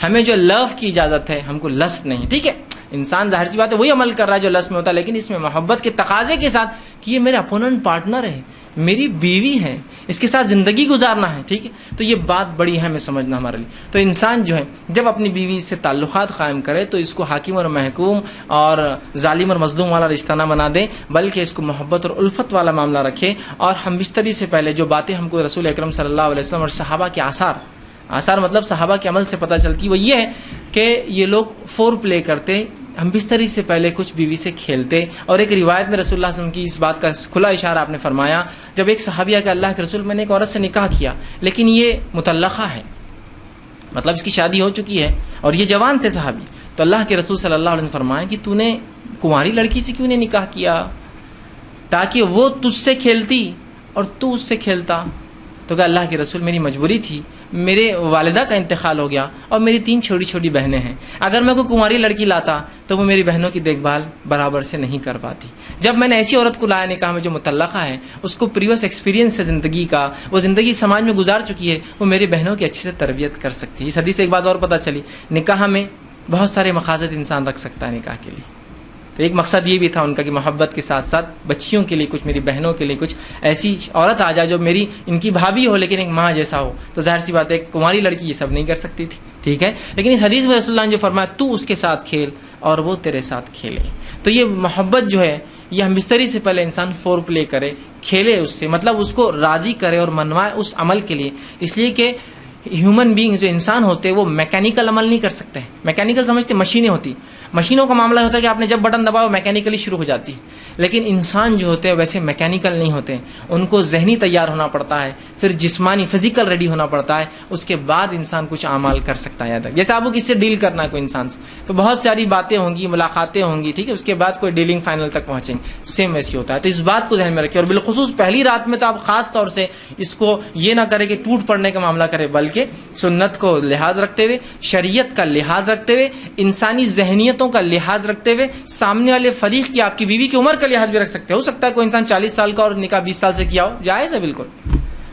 ہمیں جو لو کی اجازت ہے, ہم کو لسٹ نہیں, ٹھیک ہے. انسان ظاہر سی بات ہے وہی عمل کر رہا ہے جو لسٹ میں ہوتا ہے, لیکن اس میں محبت کے تقاضے کے ساتھ کہ یہ میرے اپوننٹ پارٹنر ہے, میری بیوی ہے, اس کے ساتھ زندگی گزارنا ہے, ٹھیک ہے. تو یہ بات بڑی ہے ہمیں سمجھنا ہمارے لیے. تو انسان جو ہے جب اپنی بیوی سے تعلقات قائم کرے تو اس کو حاکم اور محکوم اور ظالم اور مظلوم والا رشتہ نہ بنا دے, بلکہ اس کو محبت اور الفت والا معاملہ رکھے. اور ہم بستری سے پہلے جو باتیں ہم کو رسول اکرم صلی اللہ علیہ وسلم اور صحابہ کے آثار مطلب صحابہ کے عمل سے پتہ چلتی, وہ یہ ہے کہ یہ لوگ فور پلے کرتے, ہم بستری سے پہلے کچھ بیوی سے کھیلتے. اور ایک روایت میں رسول اللہ صلی اللہ علیہ وسلم کی اس بات کا کھلا اشارہ آپ نے فرمایا, جب ایک صحابیہ کہ اللہ کے رسول میں نے ایک عورت سے نکاح کیا لیکن یہ مطلقہ ہے, مطلب اس کی شادی ہو چکی ہے اور یہ جوان تھے صحابی. تو اللہ کے رسول صلی اللہ علیہ وسلم فرمایا کہ تو نے کنواری لڑکی سے کیوں نہیں نکاح کیا تاکہ وہ تجھ سے کھیلتی اور تو اس سے کھیلتا. تو کہا اللہ کے رسول میری مجبوری تھی, میرے والدہ کا انتقال ہو گیا اور میری 3 چھوٹی چھوٹی بہنیں ہیں, اگر میں کوئی کنواری لڑکی لاتا تو وہ میری بہنوں کی دیکھ بھال برابر سے نہیں کر پاتی. جب میں نے ایسی عورت کو لایا نکاح میں جو مطلقہ ہے, اس کو پریویس ایکسپیرینس ہے زندگی کا, وہ زندگی سماج میں گزار چکی ہے, وہ میری بہنوں کی اچھے سے تربیت کر سکتی ہے. اس حدیث سے ایک بات اور پتہ چلی, نکاح میں بہت سارے مقاصد انسان رکھ سکتا ہے نکاح کے لیے. تو ایک مقصد یہ بھی تھا ان کا کہ محبت کے ساتھ ساتھ بچیوں کے لیے کچھ, میری بہنوں کے لیے کچھ ایسی عورت آ جائے جو میری ان کی بھابھی ہو لیکن ایک ماں جیسا ہو. تو ظاہر سی بات ہے ایک کنواری لڑکی یہ سب نہیں کر سکتی تھی, ٹھیک ہے. لیکن اس حدیث میں رسول اللہ نے جو فرمایا تو اس کے ساتھ کھیل اور وہ تیرے ساتھ کھیلے, تو یہ محبت جو ہے یہ ہم بستری سے پہلے انسان فور پلے کرے, کھیلے اس سے, مطلب اس کو راضی کرے اور منوائے اس عمل کے لیے. اس لیے کہ ہیومن بینگ جو انسان ہوتے ہیں وہ میکینیکل عمل نہیں کر سکتے. میکینیکل سمجھتے مشینیں ہوتی, مشینوں کا معاملہ ہوتا ہے کہ آپ نے جب بٹن دباؤ میکینیکلی شروع ہو جاتی ہے, لیکن انسان جو ہوتے ہیں ویسے میکینیکل نہیں ہوتے. ان کو ذہنی تیار ہونا پڑتا ہے, پھر جسمانی فزیکل ریڈی ہونا پڑتا ہے, اس کے بعد انسان کچھ اعمال کر سکتا ہے. جیسے آپ کو کس سے ڈیل کرنا ہے کوئی انسان سے, تو بہت ساری باتیں ہوں گی, ملاقاتیں ہوں گی, ٹھیک ہے, اس کے بعد کوئی ڈیلنگ فائنل تک پہنچیں گے. سیم ایسی ہوتا ہے. تو اس بات کو ذہن میں رکھیں, اور بالخصوص پہلی رات میں تو آپ خاص طور سے اس کو یہ نہ کریں کہ ٹوٹ پڑنے کا معاملہ کرے, بلکہ سنت کو لحاظ رکھتے ہوئے, شریعت کا لحاظ رکھتے ہوئے, انسانی ذہنیتوں کا لحاظ رکھتے ہوئے, سامنے والے فریق کی, آپ کی بیوی کی عمر کا لحاظ بھی رکھ سکتے. ہو سکتا ہے کوئی انسان 40 سال کا اور نکاح 20 سال سے کیا ہو, جائز ہے بالکل.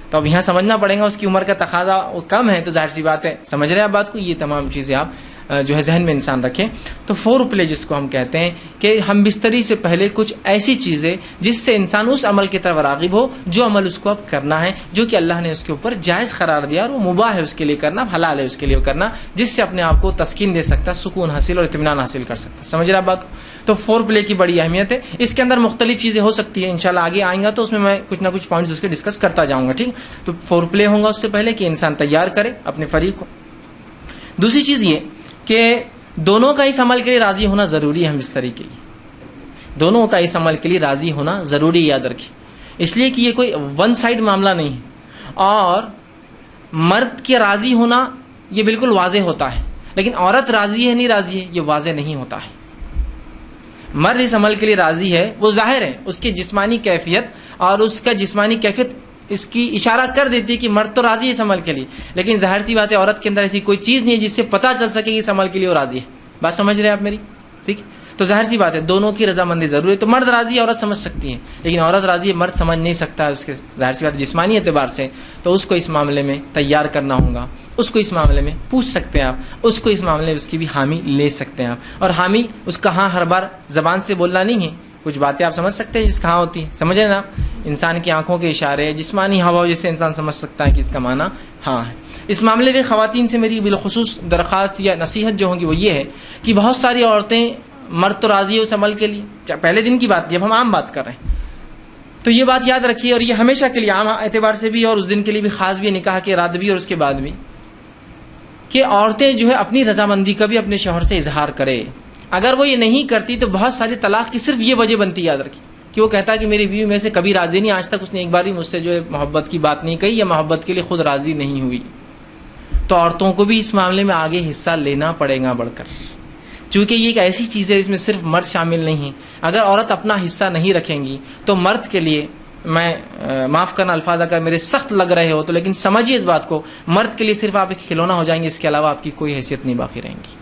تو اب یہاں سمجھنا پڑے گا اس کی عمر کا تقاضا کم ہے, تو ظاہر سی بات ہے سمجھ رہے ہیں آپ بات کو. یہ تمام چیزیں آپ جو ہے ذہن میں انسان رکھیں. تو فور پلے جس کو ہم کہتے ہیں کہ ہم بستری سے پہلے کچھ ایسی چیزیں جس سے انسان اس عمل کی طرف راغب ہو جو عمل اس کو اب کرنا ہے, جو کہ اللہ نے اس کے اوپر جائز قرار دیا اور وہ مباح ہے اس کے لیے کرنا, حلال ہے اس کے لیے کرنا, جس سے اپنے آپ کو تسکین دے سکتا, سکون حاصل اور اطمینان حاصل کر سکتا. سمجھ رہے آپ بات کو. تو فور پلے کی بڑی اہمیت ہے. اس کے اندر مختلف چیزیں ہو سکتی ہیں, انشاءاللہ آگے آئیں گا تو اس میں کچھ نہ کچھ پوائنٹس اس کے ڈسکس کرتا جاؤں گا, ٹھیک. تو فور پلے ہوگا اس سے پہلے کہ انسان تیار کرے اپنے فریق کو. دوسری چیز یہ کہ دونوں کا اس عمل کے لیے راضی ہونا ضروری ہے. ہم بستری کے لیے دونوں کا اس عمل کے لیے راضی ہونا ضروری ہے, یاد رکھیے. اس لیے کہ یہ کوئی ون سائڈ معاملہ نہیں ہے, اور مرد کے راضی ہونا یہ بالکل واضح ہوتا ہے, لیکن عورت راضی ہے نہیں راضی ہے یہ واضح نہیں ہوتا ہے. مرد اس عمل کے لیے راضی ہے, وہ ظاہر ہے, اس کی جسمانی کیفیت اور اس کا جسمانی کیفیت اس کی اشارہ کر دیتی ہے کہ مرد تو راضی ہے اس عمل کے لیے, لیکن ظاہر سی بات ہے عورت کے اندر ایسی کوئی چیز نہیں ہے جس سے پتہ چل سکے کہ اس عمل کے لیے وہ راضی ہے. بات سمجھ رہے ہیں آپ میری, ٹھیک. تو ظاہر سی بات ہے دونوں کی رضامندی ضروری ہے. تو مرد راضی ہے عورت سمجھ سکتی ہے, لیکن عورت راضی ہے مرد سمجھ نہیں سکتا ہے اس کے ظاہر سی بات جسمانی اعتبار سے. تو اس کو اس معاملے میں تیار کرنا ہوگا, اس کو اس معاملے میں پوچھ سکتے ہیں آپ، اس کو اس معاملے میں اس کی بھی حامی لے سکتے ہیں آپ. اور حامی اس کا ہاں ہر بار زبان سے بولنا نہیں ہے، کچھ باتیں آپ سمجھ سکتے ہیں جس کا ہاں ہوتی ہے، سمجھے نا، انسان کی آنکھوں کے اشارے، جسمانی ہوا جس سے انسان سمجھ سکتا ہے کہ اس کا معنی ہاں ہے. اس معاملے میں خواتین سے میری بالخصوص درخواست یا نصیحت جو ہوگی وہ یہ ہے کہ بہت ساری عورتیں، مرد تو راضی ہے اس عمل کے لیے، پہلے دن کی بات، جب ہم عام بات کر رہے ہیں تو یہ بات یاد رکھیے، اور یہ ہمیشہ کے لیے عام اعتبار سے بھی اور اس دن کے لیے بھی خاص بھی، نکاح کے رات بھی اور اس کے بعد بھی، کہ عورتیں جو ہے اپنی رضامندی کا بھی اپنے شوہر سے اظہار کرے. اگر وہ یہ نہیں کرتی تو بہت ساری طلاق کی صرف یہ وجہ بنتی، یاد رکھیے، کہ وہ کہتا ہے کہ میری بیوی میں سے کبھی راضی نہیں، آج تک اس نے ایک بار بھی مجھ سے جو ہے محبت کی بات نہیں کہی یا محبت کے لیے خود راضی نہیں ہوئی. تو عورتوں کو بھی اس معاملے میں آگے حصہ لینا پڑے گا بڑھ کر، چونکہ یہ ایک ایسی چیز ہے جس میں صرف مرد شامل نہیں ہے. اگر عورت اپنا حصہ نہیں رکھیں گی تو مرد کے لیے، میں معاف کرنا الفاظ اگر میرے سخت لگ رہے ہو تو لیکن سمجھیے اس بات کو، مرد کے لیے صرف آپ ایک کھلونا ہو جائیں گے، اس کے علاوہ آپ کی کوئی حیثیت نہیں باقی رہیں گی.